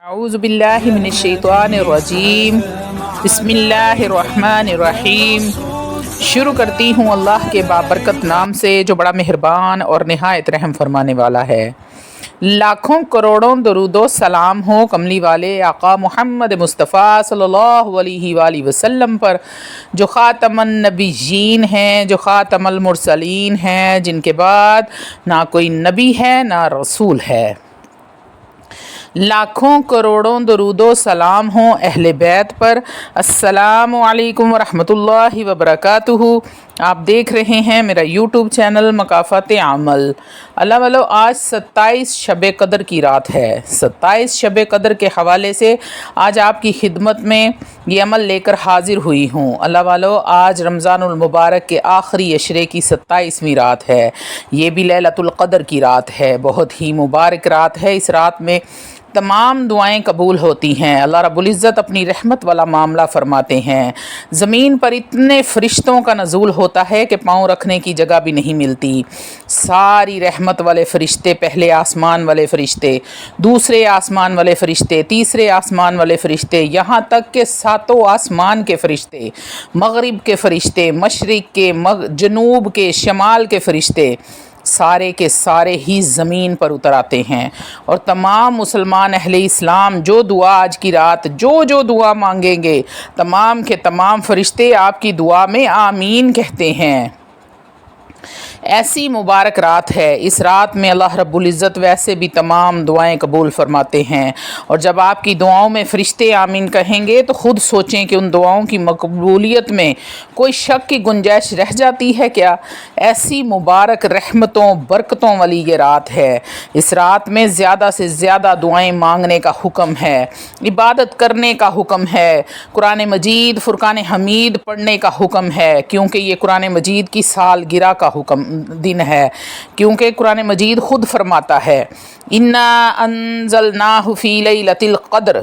اعوذ باللہ من الشیطان الرجیم بسم اللہ الرحمن الرحیم۔ شروع کرتی ہوں اللہ کے بابرکت نام سے جو بڑا مہربان اور نہایت رحم فرمانے والا ہے۔ لاکھوں کروڑوں درود و سلام ہو کملی والے آقا محمد مصطفیٰ صلی اللہ علیہ وآلہ وسلم پر، جو خاتم النبیین ہیں، جو خاتم المرسلین ہیں، جن کے بعد نہ کوئی نبی ہے نہ رسول ہے۔ لاکھوں کروڑوں درود و سلام ہوں اہل بیت پر۔ السلام علیکم ورحمۃ اللہ وبرکاتہ۔ آپ دیکھ رہے ہیں میرا یوٹیوب چینل مکافات عمل۔ اللہ والو، آج 27 شب قدر کی رات ہے۔ 27 شب قدر کے حوالے سے آج آپ کی خدمت میں یہ عمل لے کر حاضر ہوئی ہوں۔ اللہ والو، آج رمضان المبارک کے آخری عشرے کی 27ویں رات ہے۔ یہ بھی لیلۃ القدر کی رات ہے، بہت ہی مبارک رات ہے۔ اس رات میں تمام دعائیں قبول ہوتی ہیں۔ اللہ رب العزت اپنی رحمت والا معاملہ فرماتے ہیں۔ زمین پر اتنے فرشتوں کا نزول ہوتا ہے کہ پاؤں رکھنے کی جگہ بھی نہیں ملتی۔ ساری رحمت والے فرشتے، پہلے آسمان والے فرشتے، دوسرے آسمان والے فرشتے، تیسرے آسمان والے فرشتے، یہاں تک کہ ساتوں آسمان کے فرشتے، مغرب کے فرشتے، مشرق کے، جنوب کے، شمال کے فرشتے، سارے کے سارے ہی زمین پر اتر آتے ہیں، اور تمام مسلمان اہل اسلام جو دعا آج کی رات جو دعا مانگیں گے، تمام کے تمام فرشتے آپ کی دعا میں آمین کہتے ہیں۔ ایسی مبارک رات ہے۔ اس رات میں اللہ رب العزت ویسے بھی تمام دعائیں قبول فرماتے ہیں، اور جب آپ کی دعاؤں میں فرشتے آمین کہیں گے تو خود سوچیں کہ ان دعاؤں کی مقبولیت میں کوئی شک کی گنجائش رہ جاتی ہے کیا؟ ایسی مبارک رحمتوں برکتوں والی یہ رات ہے۔ اس رات میں زیادہ سے زیادہ دعائیں مانگنے کا حکم ہے، عبادت کرنے کا حکم ہے، قرآن مجید فرقان حمید پڑھنے کا حکم ہے، کیونکہ یہ قرآن مجید کی سالگرہ کا دن ہے، کیونکہ قرآن مجید خود فرماتا ہے اِنَّا أَنزَلْنَاهُ فِي لَيْلَةِ الْقَدْرِ،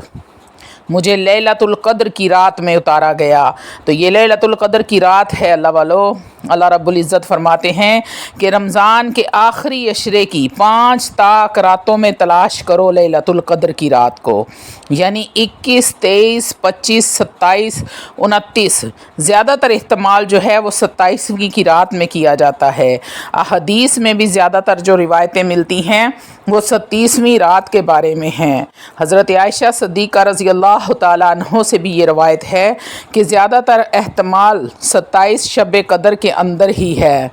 مجھے لیلۃ القدر کی رات میں اتارا گیا۔ تو یہ لیلۃ القدر کی رات ہے اللہ والو۔ اللہ رب العزت فرماتے ہیں کہ رمضان کے آخری عشرے کی 5 تاک راتوں میں تلاش کرو لیلۃ القدر کی رات کو، یعنی 21، 23، 25، 27، 29، زیادہ تر احتمال جو ہے وہ 27ویں کی رات میں کیا جاتا ہے۔ احادیث میں بھی زیادہ تر جو روایتیں ملتی ہیں وہ 27ویں رات کے بارے میں ہیں۔ حضرت عائشہ صدیقہ رضی اللہ تعالیٰ عنہ سے بھی یہ روایت ہے کہ زیادہ تر احتمال 27 شب قدر کے اندر ہی ہے۔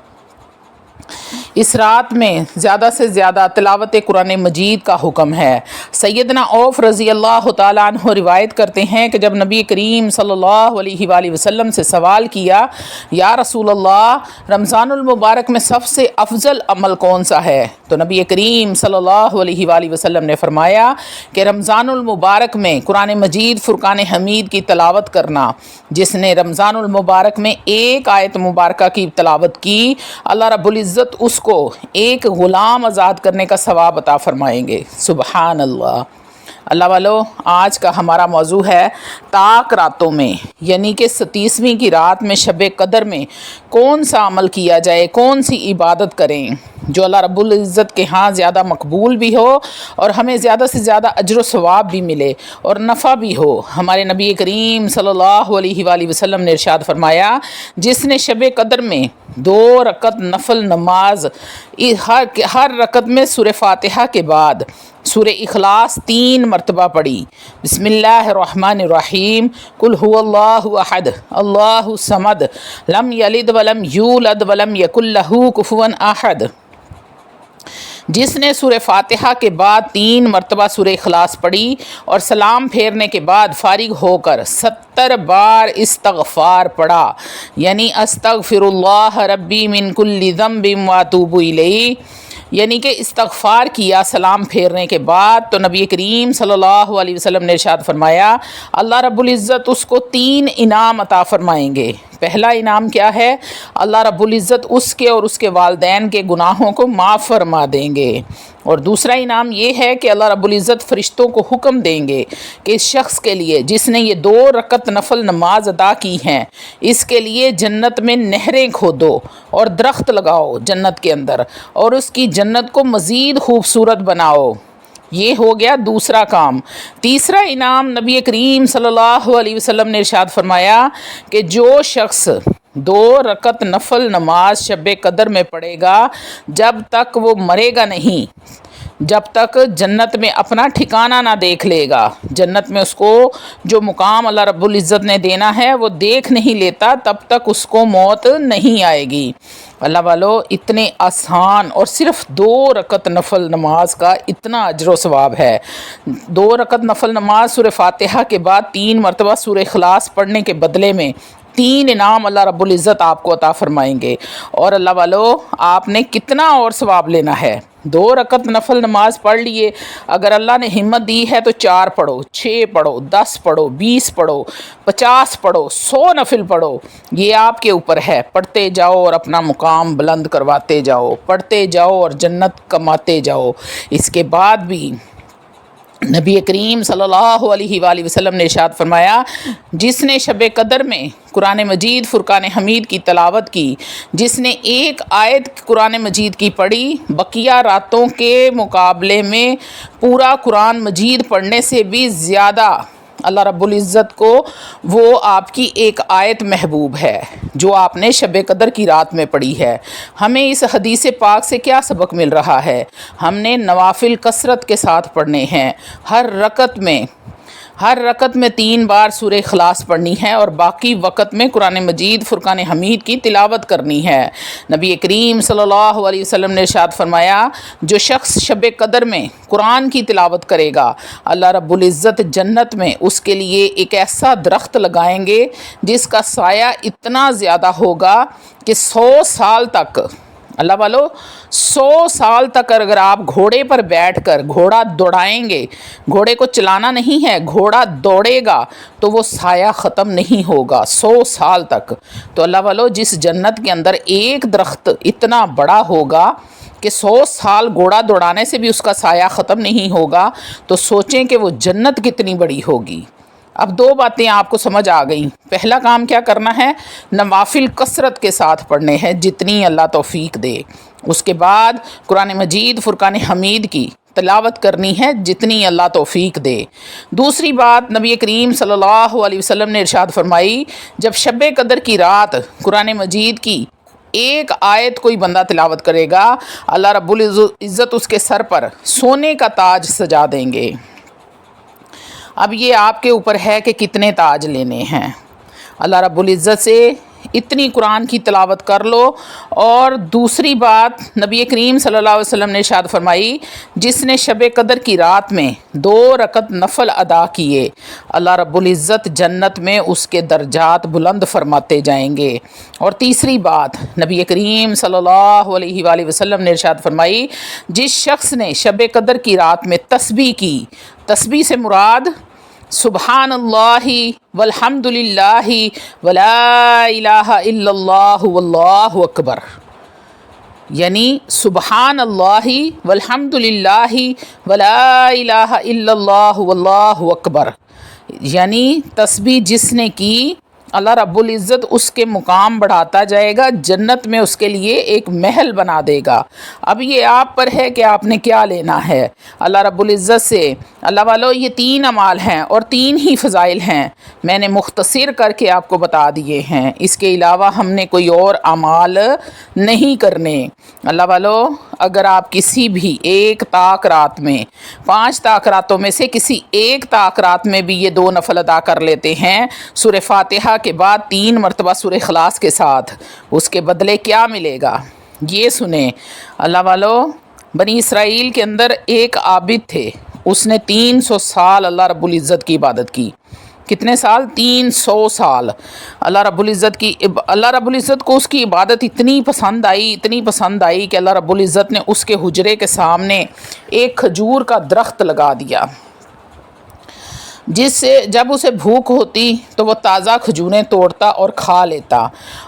اس رات میں زیادہ سے زیادہ تلاوت قرآن مجید کا حکم ہے۔ سیدنا عوف رضی اللہ تعالیٰ عنہ روایت کرتے ہیں کہ جب نبی کریم صلی اللہ علیہ وآلہ وسلم سے سوال کیا، یا رسول اللہ، رمضان المبارک میں سب سے افضل عمل کون سا ہے؟ تو نبی کریم صلی اللہ علیہ وآلہ وسلم نے فرمایا کہ رمضان المبارک میں قرآن مجید فرقان حمید کی تلاوت کرنا۔ جس نے رمضان المبارک میں ایک آیت مبارکہ کی تلاوت کی، اللہ رب العزت اس کو ایک غلام آزاد کرنے کا ثواب عطا فرمائیں گے۔ سبحان اللہ۔ اللہ والو، آج کا ہمارا موضوع ہے تاک راتوں میں، یعنی کہ 27ویں کی رات میں شب قدر میں کون سا عمل کیا جائے، کون سی عبادت کریں جو اللہ رب العزت کے ہاں زیادہ مقبول بھی ہو اور ہمیں زیادہ سے زیادہ اجر و ثواب بھی ملے اور نفع بھی ہو۔ ہمارے نبی کریم صلی اللہ علیہ وآلہ وسلم نے ارشاد فرمایا، جس نے شب قدر میں 2 رکعت نفل نماز، ہر رکعت میں سورہ فاتحہ کے بعد سورہ اخلاص 3 مرتبہ پڑھی، بسم اللہ الرحمن الرحیم، قل هو اللہ احد اللہ الصمد لم یلد ولم یولد ولم یکن لہ کفوا احد، جس نے سورہ فاتحہ کے بعد 3 مرتبہ سورہ اخلاص پڑھی اور سلام پھیرنے کے بعد فارغ ہو کر 70 بار استغفار پڑھا، یعنی استغفر اللہ ربی من کل ذنب واتوب الیہ، یعنی کہ استغفار کیا سلام پھیرنے کے بعد، تو نبی کریم صلی اللہ علیہ وسلم نے ارشاد فرمایا اللہ رب العزت اس کو 3 انعام عطا فرمائیں گے۔ پہلا انعام کیا ہے؟ اللہ رب العزت اس کے اور اس کے والدین کے گناہوں کو معاف فرما دیں گے، اور دوسرا انعام یہ ہے کہ اللہ رب العزت فرشتوں کو حکم دیں گے کہ اس شخص کے لیے جس نے یہ 2 رکعت نفل نماز ادا کی ہیں، اس کے لیے جنت میں نہریں کھودو اور درخت لگاؤ جنت کے اندر، اور اس کی جنت کو مزید خوبصورت بناؤ۔ یہ ہو گیا دوسرا کام۔ تیسرا انعام نبی کریم صلی اللہ علیہ وسلم نے ارشاد فرمایا کہ جو شخص 2 رکعت نفل نماز شب قدر میں پڑھے گا، جب تک وہ مرے گا نہیں، جب تک جنت میں اپنا ٹھکانہ نہ دیکھ لے گا، جنت میں اس کو جو مقام اللہ رب العزت نے دینا ہے وہ دیکھ نہیں لیتا، تب تک اس کو موت نہیں آئے گی۔ اللہ والو، اتنے آسان اور صرف 2 رکعت نفل نماز کا اتنا اجر و ثواب ہے۔ 2 رکعت نفل نماز سورہ فاتحہ کے بعد 3 مرتبہ سورہ اخلاص پڑھنے کے بدلے میں 3 انعام اللہ رب العزت آپ کو عطا فرمائیں گے۔ اور اللہ والو، آپ نے کتنا اور ثواب لینا ہے؟ 2 رکعت نفل نماز پڑھ لیے، اگر اللہ نے ہمت دی ہے تو 4 پڑھو، 6 پڑھو، 10 پڑھو، 20 پڑھو، 50 پڑھو، 100 نفل پڑھو، یہ آپ کے اوپر ہے۔ پڑھتے جاؤ اور اپنا مقام بلند کرواتے جاؤ، پڑھتے جاؤ اور جنت کماتے جاؤ۔ اس کے بعد بھی نبی کریم صلی اللہ علیہ وآلہ وسلم نے ارشاد فرمایا، جس نے شب قدر میں قرآن مجید فرقان حمید کی تلاوت کی، جس نے 1 آیت قرآن مجید کی پڑھی، بقیہ راتوں کے مقابلے میں پورا قرآن مجید پڑھنے سے بھی زیادہ اللہ رب العزت کو وہ آپ کی 1 آیت محبوب ہے جو آپ نے شب قدر کی رات میں پڑھی ہے۔ ہمیں اس حدیث پاک سے کیا سبق مل رہا ہے؟ ہم نے نوافل کثرت کے ساتھ پڑھنے ہیں۔ ہر رکعت میں 3 بار سورہ اخلاص پڑھنی ہے اور باقی وقت میں قرآن مجید فرقان حمید کی تلاوت کرنی ہے۔ نبی کریم صلی اللہ علیہ وسلم نے ارشاد فرمایا، جو شخص شب قدر میں قرآن کی تلاوت کرے گا، اللہ رب العزت جنت میں اس کے لیے ایک ایسا درخت لگائیں گے جس کا سایہ اتنا زیادہ ہوگا کہ 100 سال تک، اللہ والو، 100 سال تک اگر آپ گھوڑے پر بیٹھ کر گھوڑا دوڑائیں گے، گھوڑے کو چلانا نہیں ہے، گھوڑا دوڑے گا تو وہ سایہ ختم نہیں ہوگا 100 سال تک۔ تو اللہ والو، جس جنت کے اندر ایک درخت اتنا بڑا ہوگا کہ 100 سال گھوڑا دوڑانے سے بھی اس کا سایہ ختم نہیں ہوگا، تو سوچیں کہ وہ جنت کتنی بڑی ہوگی۔ اب 2 باتیں آپ کو سمجھ آ گئیں۔ پہلا کام کیا کرنا ہے؟ نوافل کثرت کے ساتھ پڑھنے ہیں، جتنی اللہ توفیق دے۔ اس کے بعد قرآن مجید فرقان حمید کی تلاوت کرنی ہے، جتنی اللہ توفیق دے۔ دوسری بات، نبی کریم صلی اللہ علیہ وسلم نے ارشاد فرمائی، جب شب قدر کی رات قرآن مجید کی 1 آیت کوئی بندہ تلاوت کرے گا، اللہ رب العزت اس کے سر پر سونے کا تاج سجا دیں گے۔ اب یہ آپ کے اوپر ہے کہ کتنے تاج لینے ہیں۔ اللہ رب العزت سے اتنی قرآن کی تلاوت کر لو۔ اور دوسری بات، نبی کریم صلی اللہ علیہ وسلم نے ارشاد فرمائی، جس نے شب قدر کی رات میں 2 رکعت نفل ادا کیے، اللہ رب العزت جنت میں اس کے درجات بلند فرماتے جائیں گے۔ اور تیسری بات، نبی کریم صلی اللہ علیہ وآلہ وسلم نے ارشاد فرمائی، جس شخص نے شب قدر کی رات میں تسبیح کی، تسبیح سے مراد سبحان اللہ والحمد للہ ولا الہ الا اللہ واللہ اکبر، یعنی سبحان اللہ والحمد للہ ولا الہ الا اللہ واللہ اکبر، یعنی تسبیح جس نے کی، اللہ رب العزت اس کے مقام بڑھاتا جائے گا، جنت میں اس کے لیے ایک محل بنا دے گا۔ اب یہ آپ پر ہے کہ آپ نے کیا لینا ہے اللہ رب العزت سے۔ اللہ والو، یہ 3 اعمال ہیں اور 3 ہی فضائل ہیں، میں نے مختصر کر کے آپ کو بتا دیے ہیں، اس کے علاوہ ہم نے کوئی اور اعمال نہیں کرنے۔ اللہ والو، اگر آپ کسی بھی 1 طاق رات میں، 5 طاق راتوں میں سے کسی 1 طاق رات میں بھی یہ 2 نفل ادا کر لیتے ہیں، سورہ فاتحہ کے بعد 3 مرتبہ سورہ اخلاص کے ساتھ، اس کے بدلے کیا ملے گا؟ یہ سنیں اللہ والو، بنی اسرائیل کے اندر ایک عابد تھے، اس نے 300 سال اللہ رب العزت کی عبادت کی۔ کتنے سال؟ 300 سال۔ اللہ رب العزت کو اس کی عبادت اتنی پسند آئی کہ اللہ رب العزت نے اس کے حجرے کے سامنے ایک کھجور کا درخت لگا دیا۔ جب اسے بھوک ہوتی تو وہ تازہ کھجوریں توڑتا اور کھا لیتا،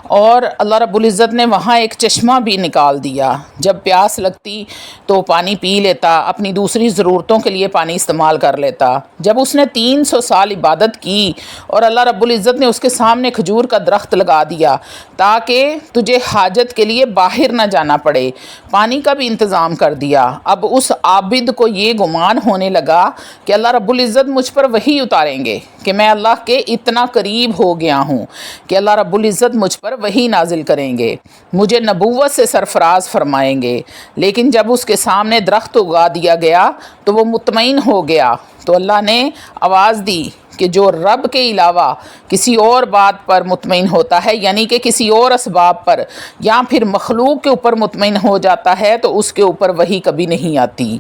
اور اللہ رب العزت نے وہاں ایک چشمہ بھی نکال دیا، جب پیاس لگتی تو پانی پی لیتا، اپنی دوسری ضرورتوں کے لیے پانی استعمال کر لیتا۔ جب اس نے 300 سال عبادت کی اور اللہ رب العزت نے اس کے سامنے کھجور کا درخت لگا دیا تاکہ تجھے حاجت کے لیے باہر نہ جانا پڑے، پانی کا بھی انتظام کر دیا، اب اس عابد کو یہ گمان ہونے لگا کہ اللہ رب العزت مجھ پر وحی اتاریں گے کہ میں اللہ کے اتنا قریب ہو گیا ہوں کہ اللہ رب العزت مجھ پر وحی نازل کریں گے، مجھے نبوت سے سرفراز فرمائیں گے۔ لیکن جب اس کے سامنے درخت اگا دیا گیا تو وہ مطمئن ہو گیا، تو اللہ نے آواز دی کہ جو رب کے علاوہ کسی اور بات پر مطمئن ہوتا ہے، یعنی کہ کسی اور اسباب پر یا پھر مخلوق کے اوپر مطمئن ہو جاتا ہے، تو اس کے اوپر وحی کبھی نہیں آتی۔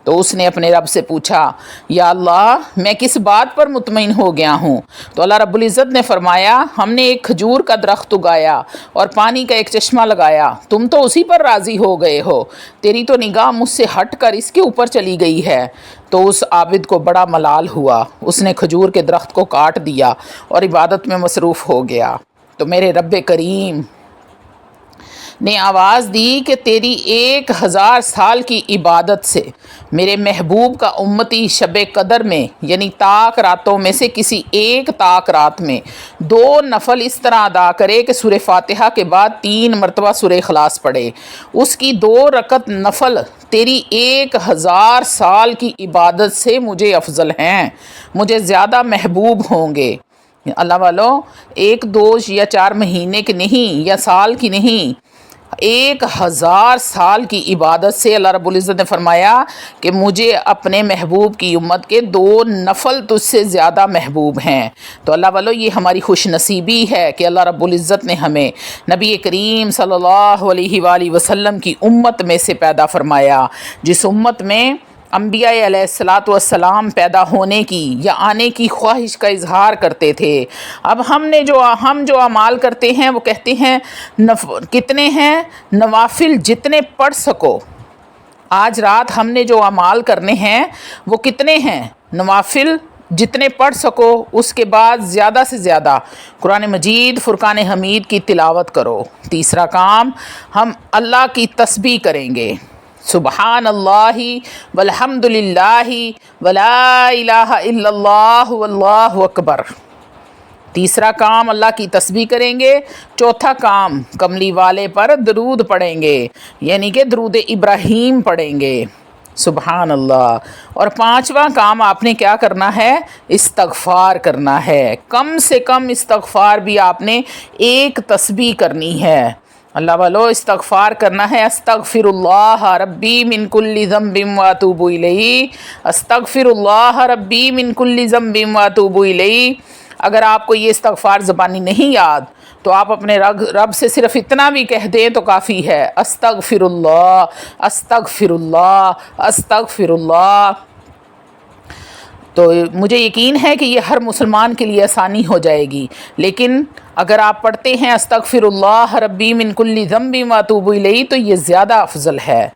تو اس نے اپنے رب سے پوچھا، یا اللہ میں کس بات پر مطمئن ہو گیا ہوں؟ تو اللہ رب العزت نے فرمایا، ہم نے ایک کھجور کا درخت اگایا اور پانی کا ایک چشمہ لگایا، تم تو اسی پر راضی ہو گئے ہو، تیری تو نگاہ مجھ سے ہٹ کر اس کے اوپر چلی گئی ہے۔ تو اس عابد کو بڑا ملال ہوا، اس نے کھجور کے درخت کو کاٹ دیا اور عبادت میں مصروف ہو گیا۔ تو میرے رب کریم نے آواز دی کہ تیری 1000 سال کی عبادت سے میرے محبوب کا امتی شب قدر میں، یعنی طاق راتوں میں سے کسی ایک طاق رات میں 2 نفل اس طرح ادا کرے کہ سورہ فاتحہ کے بعد 3 مرتبہ سورہ اخلاص پڑھے، اس کی 2 رکعت نفل تیری 1000 سال کی عبادت سے مجھے افضل ہیں، مجھے زیادہ محبوب ہوں گے۔ اللہ والو، 1 2 یا 4 مہینے کی نہیں یا سال کی نہیں، 1000 سال کی عبادت سے اللہ رب العزت نے فرمایا کہ مجھے اپنے محبوب کی امت کے 2 نفل تجھ سے زیادہ محبوب ہیں۔ تو اللہ والو، یہ ہماری خوش نصیبی ہے کہ اللہ رب العزت نے ہمیں نبی کریم صلی اللہ علیہ وآلہ وسلم کی امت میں سے پیدا فرمایا، جس امت میں انبیاء علیہ السلام پیدا ہونے کی یا آنے کی خواہش کا اظہار کرتے تھے۔ اب ہم جو اعمال کرتے ہیں وہ کہتے ہیں کتنے ہیں نوافل جتنے پڑھ سکو۔ آج رات ہم نے جو اعمال کرنے ہیں وہ کتنے ہیں نوافل جتنے پڑھ سکو، اس کے بعد زیادہ سے زیادہ قرآن مجید فرقان حمید کی تلاوت کرو۔ تیسرا کام، ہم اللہ کی تسبیح کریں گے، سبحان اللہ والحمد للہ ولا الہ الا اللہ واللہ اکبر۔ تیسرا کام اللہ کی تسبیح کریں گے۔ چوتھا کام کملی والے پر درود پڑھیں گے، یعنی کہ درود ابراہیم پڑھیں گے، سبحان اللہ۔ اور 5واں کام آپ نے کیا کرنا ہے؟ استغفار کرنا ہے، کم سے کم استغفار بھی آپ نے 1 تسبیح کرنی ہے۔ اللہ والو، استغفار کرنا ہے، استغفر اللہ ربی من کل ذنب واتوب الیہ، استغفر اللہ ربی من کل ذنب واتوب الیہ۔ اگر آپ کو یہ استغفار زبانی نہیں یاد تو آپ اپنے رب سے صرف اتنا بھی کہہ دیں تو کافی ہے، استغفر اللہ استغفر اللہ استغفر اللہ۔ تو مجھے یقین ہے کہ یہ ہر مسلمان کے لیے آسانی ہو جائے گی، لیکن اگر آپ پڑھتے ہیں استغفر اللہ ربی من کل ذنب واتوب الیہ تو یہ زیادہ افضل ہے۔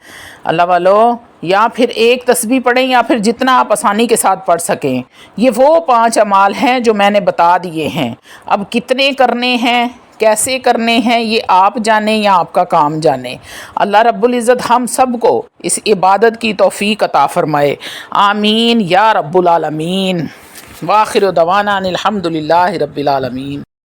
اللہ والو، یا پھر 1 تسبیح پڑھیں یا پھر جتنا آپ آسانی کے ساتھ پڑھ سکیں۔ یہ وہ 5 اعمال ہیں جو میں نے بتا دیے ہیں، اب کتنے کرنے ہیں، کیسے کرنے ہیں، یہ آپ جانیں یا آپ کا کام جانیں۔ اللہ رب العزت ہم سب کو اس عبادت کی توفیق عطا فرمائے، آمین یا رب العالمین۔ وآخر دعوانا الحمد للہ رب العالمین۔